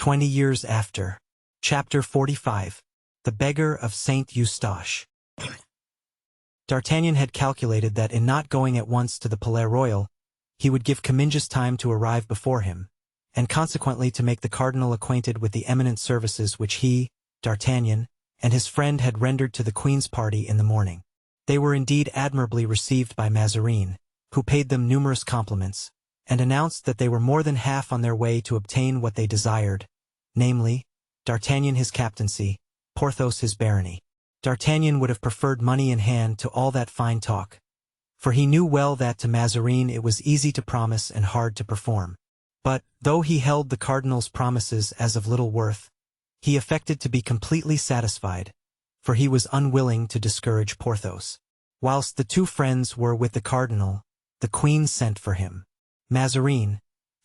20 years after. Chapter 45. The Beggar of Saint Eustache. D'Artagnan had calculated that in not going at once to the Palais Royal, he would give Comminges time to arrive before him, and consequently to make the cardinal acquainted with the eminent services which he, D'Artagnan, and his friend had rendered to the Queen's party in the morning. They were indeed admirably received by Mazarin, who paid them numerous compliments, and announced that they were more than half on their way to obtain what they desired, namely, D'Artagnan his captaincy, Porthos his barony. D'Artagnan would have preferred money in hand to all that fine talk, for he knew well that to Mazarin it was easy to promise and hard to perform. But, though he held the cardinal's promises as of little worth, he affected to be completely satisfied, for he was unwilling to discourage Porthos. Whilst the two friends were with the cardinal, the Queen sent for him. Mazarin,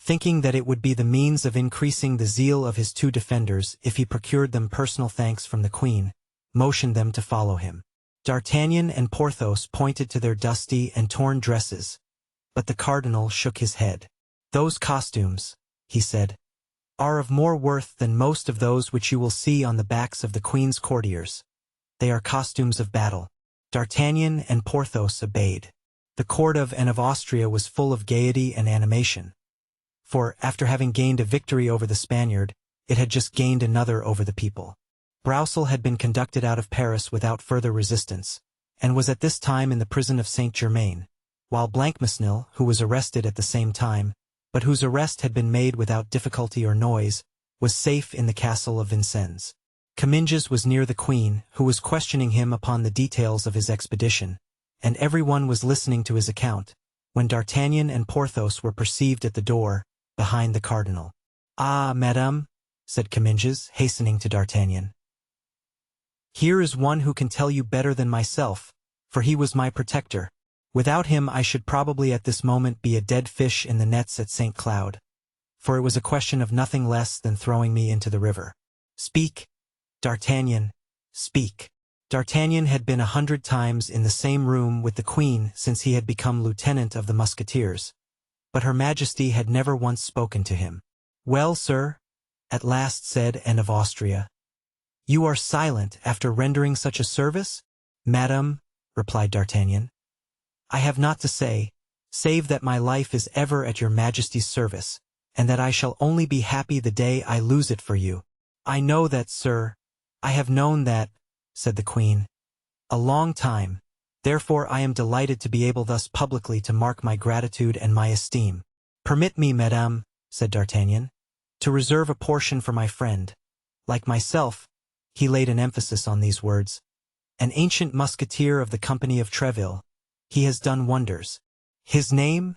thinking that it would be the means of increasing the zeal of his two defenders if he procured them personal thanks from the Queen, motioned them to follow him. D'Artagnan and Porthos pointed to their dusty and torn dresses, but the cardinal shook his head. "Those costumes," he said, "are of more worth than most of those which you will see on the backs of the Queen's courtiers. They are costumes of battle." D'Artagnan and Porthos obeyed. The court of Anne of Austria was full of gaiety and animation, for, after having gained a victory over the Spaniard, it had just gained another over the people. Broussel had been conducted out of Paris without further resistance, and was at this time in the prison of Saint-Germain, while Blancmesnil, who was arrested at the same time, but whose arrest had been made without difficulty or noise, was safe in the castle of Vincennes. Comminges was near the Queen, who was questioning him upon the details of his expedition, and everyone was listening to his account, when D'Artagnan and Porthos were perceived at the door, behind the cardinal. "Ah, madame," said Comminges, hastening to D'Artagnan. "Here is one who can tell you better than myself, for he was my protector. Without him I should probably at this moment be a dead fish in the nets at St. Cloud, for it was a question of nothing less than throwing me into the river. Speak, D'Artagnan, speak." D'Artagnan had been 100 times in the same room with the Queen since he had become lieutenant of the Musketeers, but Her Majesty had never once spoken to him. "Well, sir," at last said Anne of Austria, "you are silent after rendering such a service?" "Madame," replied D'Artagnan, "I have not to say, save that my life is ever at your Majesty's service, and that I shall only be happy the day I lose it for you." "I know that, sir. I have known that," said the Queen, "a long time, therefore I am delighted to be able thus publicly to mark my gratitude and my esteem." "Permit me, madame," said D'Artagnan, "to reserve a portion for my friend. Like myself," he laid an emphasis on these words, "an ancient musketeer of the Company of Treville. He has done wonders." "His name?"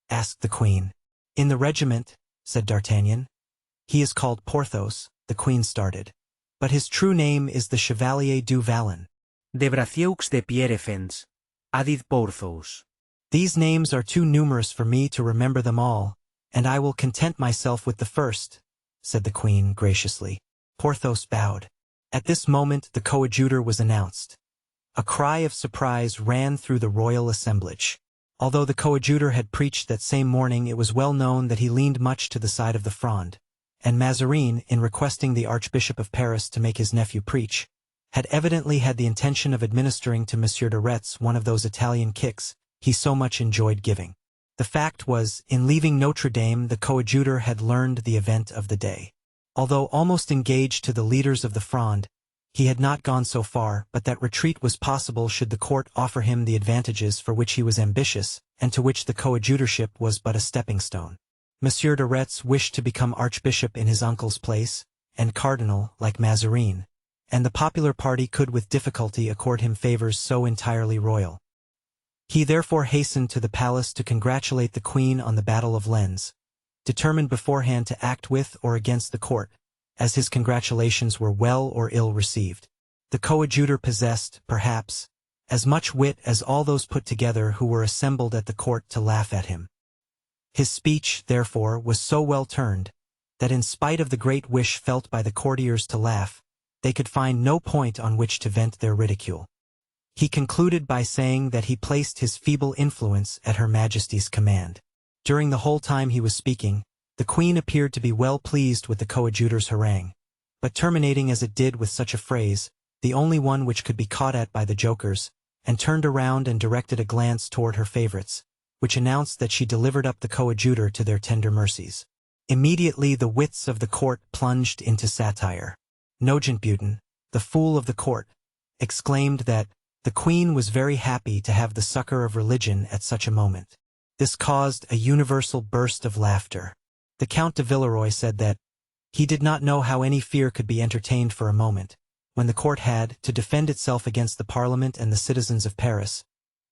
asked the Queen. "In the regiment," said D'Artagnan. "He is called Porthos." The Queen started. "But his true name is the Chevalier du Vallon." De Bracieux de Pierrefens, Adid Porthos. "These names are too numerous for me to remember them all, and I will content myself with the first," said the Queen graciously. Porthos bowed. At this moment the coadjutor was announced. A cry of surprise ran through the royal assemblage. Although the coadjutor had preached that same morning, it was well known that he leaned much to the side of the Fronde, and Mazarin, in requesting the Archbishop of Paris to make his nephew preach, had evidently had the intention of administering to Monsieur de Retz one of those Italian kicks he so much enjoyed giving. The fact was, in leaving Notre Dame the coadjutor had learned the event of the day. Although almost engaged to the leaders of the Fronde, he had not gone so far but that retreat was possible should the court offer him the advantages for which he was ambitious, and to which the coadjutorship was but a stepping-stone. Monsieur de Retz wished to become archbishop in his uncle's place, and cardinal, like Mazarin, and the popular party could with difficulty accord him favors so entirely royal. He therefore hastened to the palace to congratulate the Queen on the Battle of Lens, determined beforehand to act with or against the court, as his congratulations were well or ill received. The coadjutor possessed, perhaps, as much wit as all those put together who were assembled at the court to laugh at him. His speech, therefore, was so well turned, that in spite of the great wish felt by the courtiers to laugh, they could find no point on which to vent their ridicule. He concluded by saying that he placed his feeble influence at Her Majesty's command. During the whole time he was speaking, The queen appeared to be well pleased with the coadjutor's harangue, but terminating as it did with such a phrase, the only one which could be caught at by the jokers, and turned around and directed a glance toward her favorites, which announced that she delivered up the coadjutor to their tender mercies. Immediately the wits of the court plunged into satire. Nogentbuten, the fool of the court, exclaimed that the queen was very happy to have the succor of religion at such a moment. This caused a universal burst of laughter. The Count de Villeroy said that he did not know how any fear could be entertained for a moment, when the court had to defend itself against the Parliament and the citizens of Paris.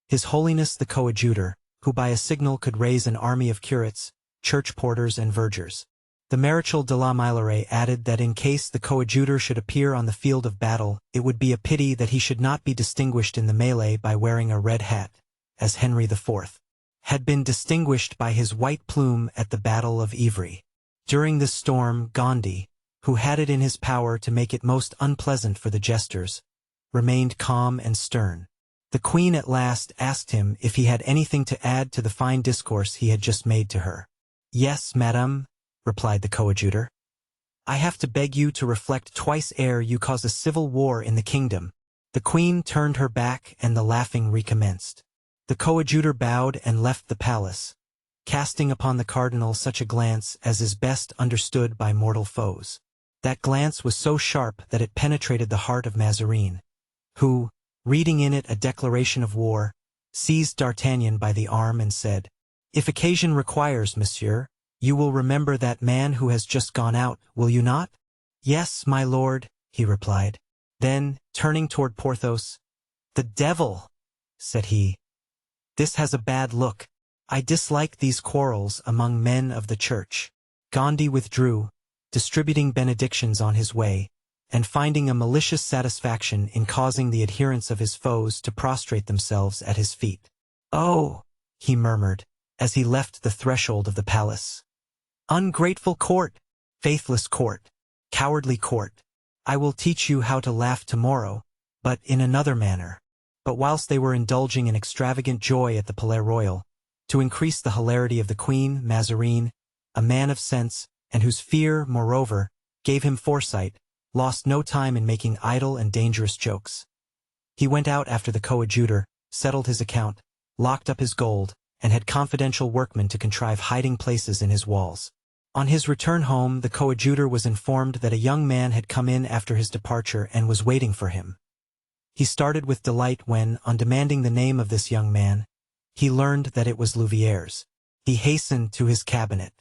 His Holiness the coadjutor, who by a signal could raise an army of curates, church porters and vergers. The Maréchal de la Meilleraie added that in case the coadjutor should appear on the field of battle, it would be a pity that he should not be distinguished in the mêlée by wearing a red hat, as Henry IV had been distinguished by his white plume at the Battle of Ivry. During this storm, Gondy, who had it in his power to make it most unpleasant for the jesters, remained calm and stern. The queen at last asked him if he had anything to add to the fine discourse he had just made to her. "Yes, madame," replied the coadjutor. "I have to beg you to reflect twice ere you cause a civil war in the kingdom." The queen turned her back and the laughing recommenced. The coadjutor bowed and left the palace, casting upon the cardinal such a glance as is best understood by mortal foes. That glance was so sharp that it penetrated the heart of Mazarin, who, reading in it a declaration of war, seized D'Artagnan by the arm and said, "If occasion requires, monsieur, you will remember that man who has just gone out, will you not?" "Yes, my lord," he replied. Then, turning toward Porthos, "The devil!" said he. "This has a bad look. I dislike these quarrels among men of the church." Gondy withdrew, distributing benedictions on his way, and finding a malicious satisfaction in causing the adherents of his foes to prostrate themselves at his feet. "Oh," he murmured, as he left the threshold of the palace. "Ungrateful court! Faithless court! Cowardly court! I will teach you how to laugh tomorrow, but in another manner." But whilst they were indulging in extravagant joy at the Palais Royal, to increase the hilarity of the queen, Mazarin, a man of sense, and whose fear, moreover, gave him foresight, lost no time in making idle and dangerous jokes. He went out after the coadjutor, settled his account, locked up his gold, and had confidential workmen to contrive hiding places in his walls. On his return home, the coadjutor was informed that a young man had come in after his departure and was waiting for him. He started with delight when, on demanding the name of this young man, he learned that it was Louvieres. He hastened to his cabinet.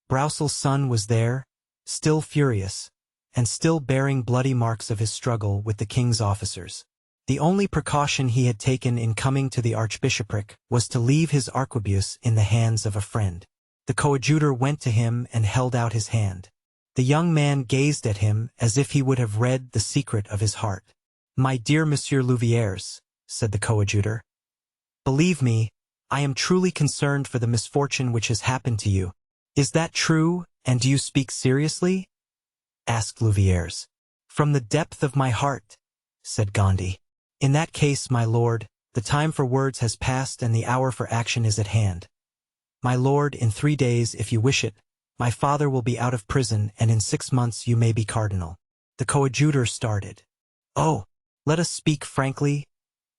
Broussels' son was there, still furious, and still bearing bloody marks of his struggle with the king's officers. The only precaution he had taken in coming to the archbishopric was to leave his arquebuse in the hands of a friend. The coadjutor went to him and held out his hand. The young man gazed at him as if he would have read the secret of his heart. "My dear Monsieur Louvieres," said the coadjutor, "believe me, I am truly concerned for the misfortune which has happened to you." "Is that true, and do you speak seriously?" asked Louvieres. "From the depth of my heart," said Gondy. "In that case, my lord, the time for words has passed and the hour for action is at hand. My lord, in 3 days, if you wish it, my father will be out of prison, and in 6 months you may be cardinal." The coadjutor started. "Oh, let us speak frankly,"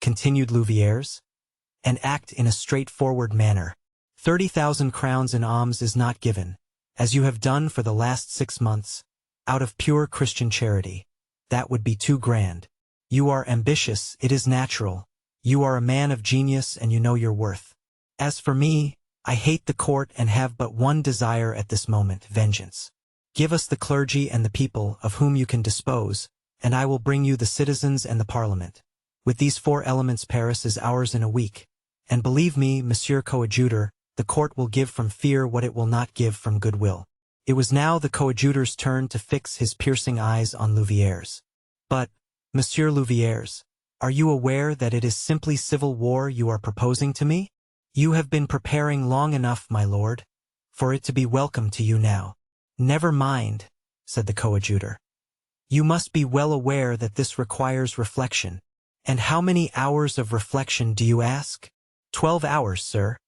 continued Louvieres, "and act in a straightforward manner. 30,000 crowns in alms is not given, as you have done for the last 6 months, out of pure Christian charity. That would be too grand. You are ambitious, it is natural. You are a man of genius and you know your worth. As for me, I hate the court and have but one desire at this moment, vengeance. Give us the clergy and the people of whom you can dispose, and I will bring you the citizens and the parliament. With these 4 elements Paris is ours in a week, and believe me, Monsieur Coadjutor, the court will give from fear what it will not give from goodwill." It was now the coadjutor's turn to fix his piercing eyes on Louvieres. "But, Monsieur Louvieres, are you aware that it is simply civil war you are proposing to me? You have been preparing long enough, my lord, for it to be welcome to you now." "Never mind," said the coadjutor. "You must be well aware that this requires reflection." "And how many hours of reflection do you ask?" 12 hours, sir."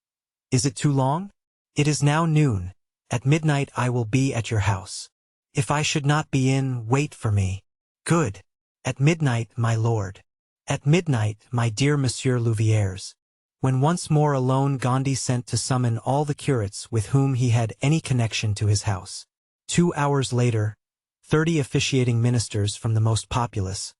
"Is it too long?" "It is now noon, At midnight I will be at your house. If I should not be in, wait for me. Good. At midnight, my lord. At midnight, my dear Monsieur Louviers. When once more alone, Gandhi sent to summon all the curates with whom he had any connection to his house. 2 hours later, 30 officiating ministers from the most populous,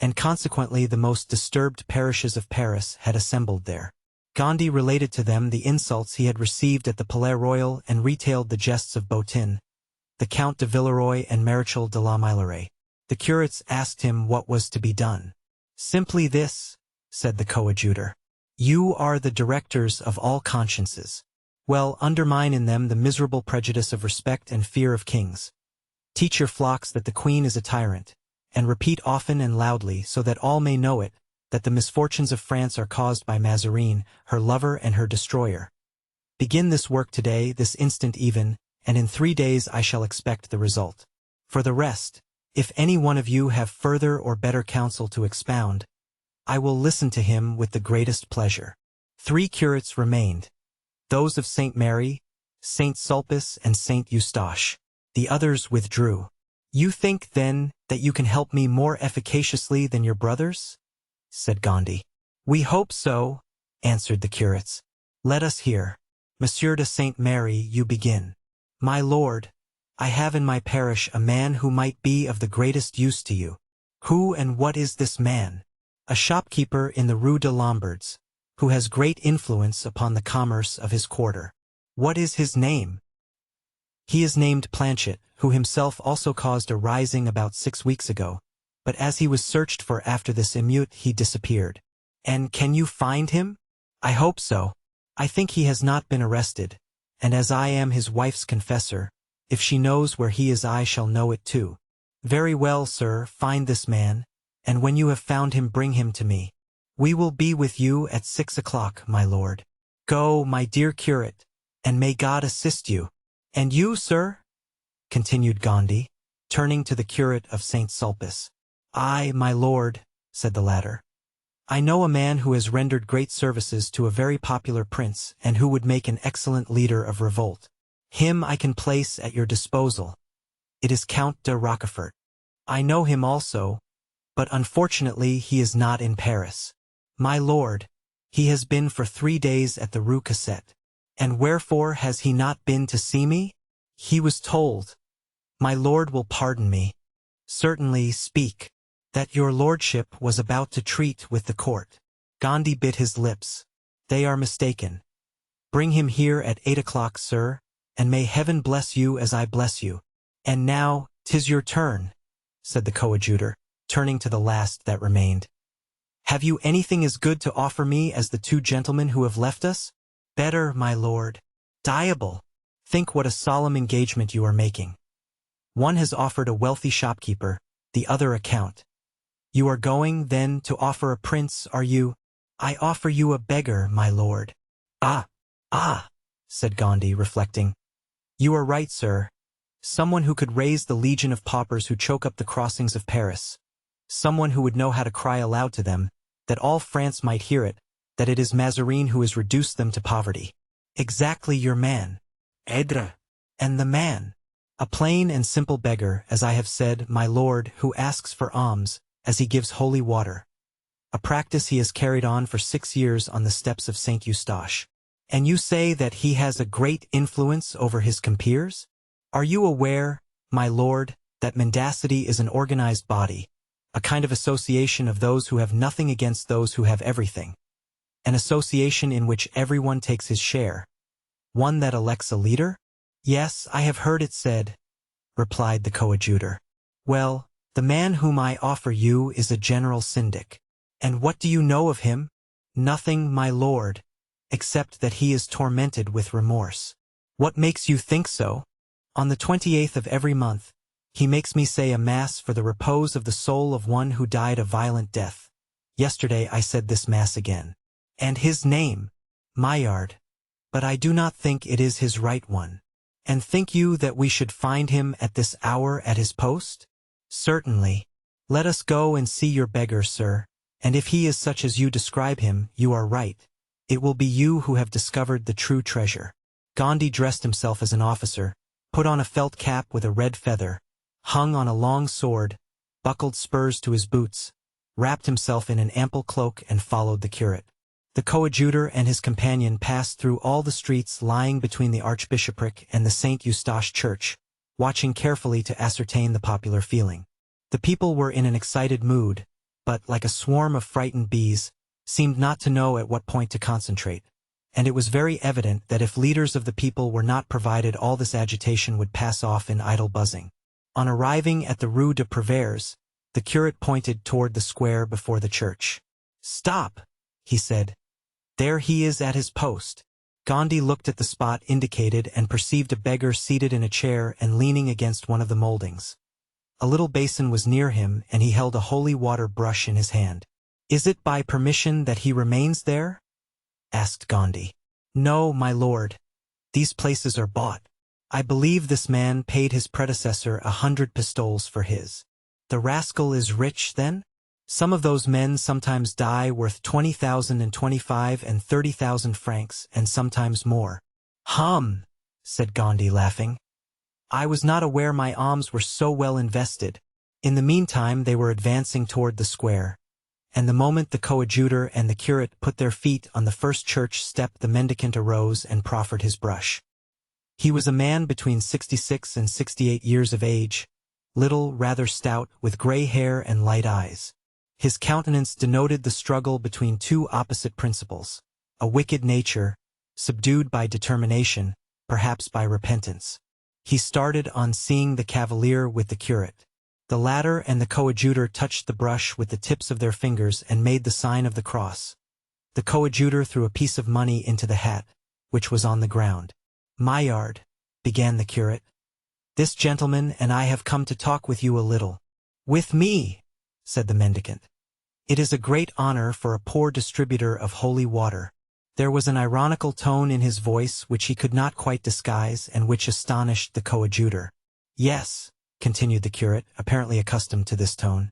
and consequently the most disturbed parishes of Paris, had assembled there. Gandhi related to them the insults he had received at the Palais Royal and retailed the jests of Botin, the Count de Villeroy and Marechal de la Meilleraye. The curates asked him what was to be done. Simply this, said the coadjutor. You are the directors of all consciences. Well, undermine in them the miserable prejudice of respect and fear of kings. Teach your flocks that the queen is a tyrant, and repeat often and loudly so that all may know it, that the misfortunes of France are caused by Mazarin, her lover and her destroyer. Begin this work today, this instant even, and in 3 days I shall expect the result. For the rest, if any one of you have further or better counsel to expound, I will listen to him with the greatest pleasure. 3 curates remained, those of Saint Mary, Saint Sulpice and Saint Eustache. The others withdrew. You think, then, that you can help me more efficaciously than your brothers? Said Gandhi. We hope so, answered the curates. Let us hear. Monsieur de Saint Mary, you begin. My lord, I have in my parish a man who might be of the greatest use to you. Who and what is this man? A shopkeeper in the Rue de Lombards, who has great influence upon the commerce of his quarter. What is his name? He is named Planchet, who himself also caused a rising about 6 weeks ago, but as he was searched for after this emeute he disappeared. And can you find him? I hope so. I think he has not been arrested, and as I am his wife's confessor, if she knows where he is I shall know it too. Very well, sir, find this man, and when you have found him bring him to me. We will be with you at 6 o'clock, my lord. Go, my dear curate, and may God assist you. And you, sir? Continued Gandhi, turning to the curate of Saint Sulpice. I, my lord, said the latter. I know a man who has rendered great services to a very popular prince and who would make an excellent leader of revolt. Him I can place at your disposal. It is Count de Rochefort. I know him also, but unfortunately he is not in Paris. My lord, he has been for 3 days at the Rue Cassette. And wherefore has he not been to see me? He was told. My lord will pardon me. Certainly, speak. That your lordship was about to treat with the court. Gandhi bit his lips. They are mistaken. Bring him here at 8 o'clock, sir, and may heaven bless you as I bless you. And now, 'tis your turn, said the coadjutor, turning to the last that remained. Have you anything as good to offer me as the 2 gentlemen who have left us? Better, my lord. Diable! Think what a solemn engagement you are making. One has offered a wealthy shopkeeper, the other a count. You are going, then, to offer a prince, are you? I offer you a beggar, my lord. Ah, said Gandhi, reflecting. You are right, sir. Someone who could raise the legion of paupers who choke up the crossings of Paris. Someone who would know how to cry aloud to them, that all France might hear it, that it is Mazarin who has reduced them to poverty. Exactly your man. Edre. And the man. A plain and simple beggar, as I have said, my lord, who asks for alms, as he gives holy water. A practice he has carried on for 6 years on the steps of Saint Eustache. And you say that he has a great influence over his compeers? Are you aware, my lord, that mendacity is an organized body, a kind of association of those who have nothing against those who have everything? An association in which everyone takes his share. One that elects a leader? Yes, I have heard it said, replied the coadjutor. Well, the man whom I offer you is a general syndic. And what do you know of him? Nothing, my lord, except that he is tormented with remorse. What makes you think so? On the 28th of every month, he makes me say a mass for the repose of the soul of one who died a violent death. Yesterday I said this mass again. And his name? Maillard. But I do not think it is his right one. And think you that we should find him at this hour at his post? Certainly. Let us go and see your beggar, sir, and if he is such as you describe him, you are right. It will be you who have discovered the true treasure. Gandhi dressed himself as an officer, put on a felt cap with a red feather, hung on a long sword, buckled spurs to his boots, wrapped himself in an ample cloak and followed the curate. The coadjutor and his companion passed through all the streets lying between the archbishopric and the St. Eustache church, watching carefully to ascertain the popular feeling. The people were in an excited mood, but, like a swarm of frightened bees, seemed not to know at what point to concentrate, and it was very evident that if leaders of the people were not provided, all this agitation would pass off in idle buzzing. On arriving at the Rue de Provers, the curate pointed toward the square before the church. "Stop," he said. "There he is at his post." Gandhi looked at the spot indicated and perceived a beggar seated in a chair and leaning against one of the moldings. A little basin was near him, and he held a holy water brush in his hand. "Is it by permission that he remains there?" asked Gandhi. "No, my lord. These places are bought. I believe this man paid his predecessor 100 pistoles for his." "The rascal is rich, then?" "Some of those men sometimes die worth 20,000 and 25 and 30,000 francs, and sometimes more." "Hum," said Gandhi, laughing. "I was not aware my alms were so well invested." In the meantime they were advancing toward the square, and the moment the coadjutor and the curate put their feet on the first church step, the mendicant arose and proffered his brush. He was a man between 66 and 68 years of age, little, rather stout, with gray hair and light eyes. His countenance denoted the struggle between two opposite principles: a wicked nature, subdued by determination, perhaps by repentance. He started on seeing the cavalier with the curate. The latter and the coadjutor touched the brush with the tips of their fingers and made the sign of the cross. The coadjutor threw a piece of money into the hat, which was on the ground. "Maillard," began the curate, "this gentleman and I have come to talk with you a little." "With me," said the mendicant. "It is a great honor for a poor distributor of holy water." There was an ironical tone in his voice which he could not quite disguise and which astonished the coadjutor. "Yes," continued the curate, apparently accustomed to this tone.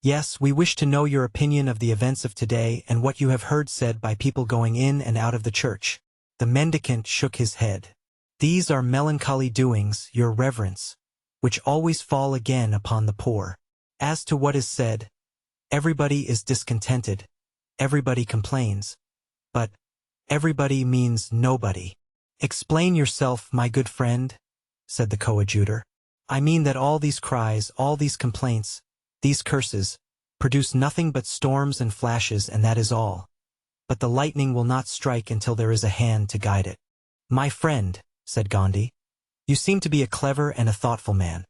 "Yes, we wish to know your opinion of the events of today and what you have heard said by people going in and out of the church." The mendicant shook his head. "These are melancholy doings, your reverence, which always fall again upon the poor. As to what is said, everybody is discontented, everybody complains, but everybody means nobody." "Explain yourself, my good friend," said the coadjutor. "I mean that all these cries, all these complaints, these curses, produce nothing but storms and flashes, and that is all. But the lightning will not strike until there is a hand to guide it." "My friend," said Gandhi, "you seem to be a clever and a thoughtful man.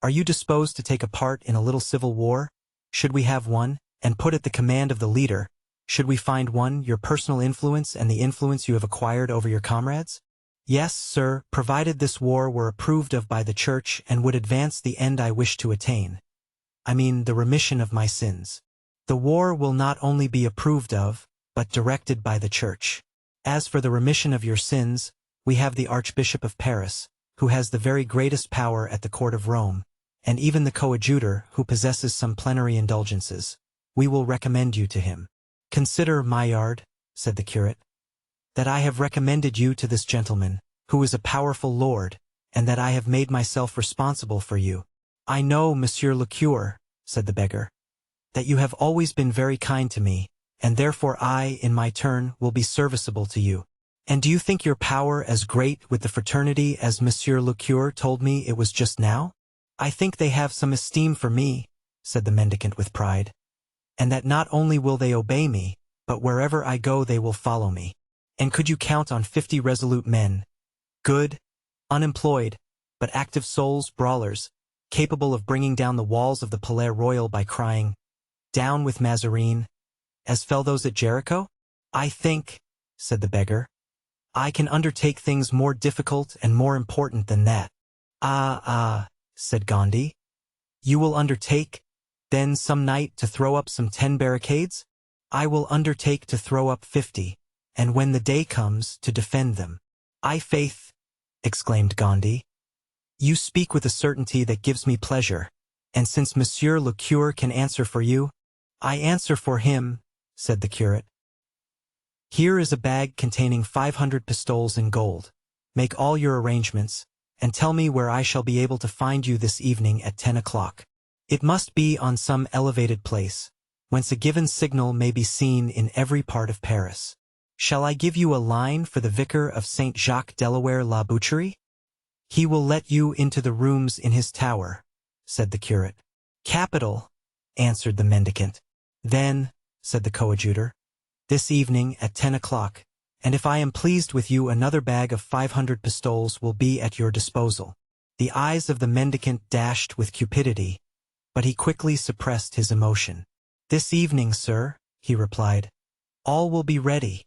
Are you disposed to take a part in a little civil war? Should we have one, and put at the command of the leader, should we find one, your personal influence and the influence you have acquired over your comrades?" "Yes, sir, provided this war were approved of by the church and would advance the end I wish to attain. I mean the remission of my sins. The war will not only be approved of, but directed by the church. As for the remission of your sins, we have the Archbishop of Paris, who has the very greatest power at the court of Rome, and even the coadjutor, who possesses some plenary indulgences. We will recommend you to him." "Consider, Maillard," said the curate, "that I have recommended you to this gentleman, who is a powerful lord, and that I have made myself responsible for you." "I know, monsieur le curé," said the beggar, "that you have always been very kind to me, and therefore I, in my turn, will be serviceable to you. And do you think your power as great with the fraternity as monsieur le curé told me it was just now?" "I think they have some esteem for me," said the mendicant with pride, "and that not only will they obey me, but wherever I go they will follow me. And could you count on 50 resolute men, good, unemployed, but active souls, brawlers, capable of bringing down the walls of the Palais Royal by crying, 'Down with Mazarin,' as fell those at Jericho?" "I think," said the beggar, "I can undertake things more difficult and more important than that." Ah, said Gandhi. "You will undertake, then, some night to throw up some 10 barricades?" "I will undertake to throw up 50, and when the day comes, to defend them." "I faith," exclaimed Gandhi. "You speak with a certainty that gives me pleasure, and since monsieur le curé can answer for you—" "I answer for him," said the curate. "Here is a bag containing 500 pistoles in gold. Make all your arrangements, and tell me where I shall be able to find you this evening at 10 o'clock. It must be on some elevated place, whence a given signal may be seen in every part of Paris. Shall I give you a line for the vicar of Saint Jacques Delaware La Boucherie? He will let you into the rooms in his tower, said the curate. Capital, answered the mendicant. Then, said the coadjutor, this evening at 10 o'clock, and if I am pleased with you, another bag of 500 pistoles will be at your disposal. The eyes of the mendicant dashed with cupidity, but he quickly suppressed his emotion. This evening, sir, he replied. All will be ready.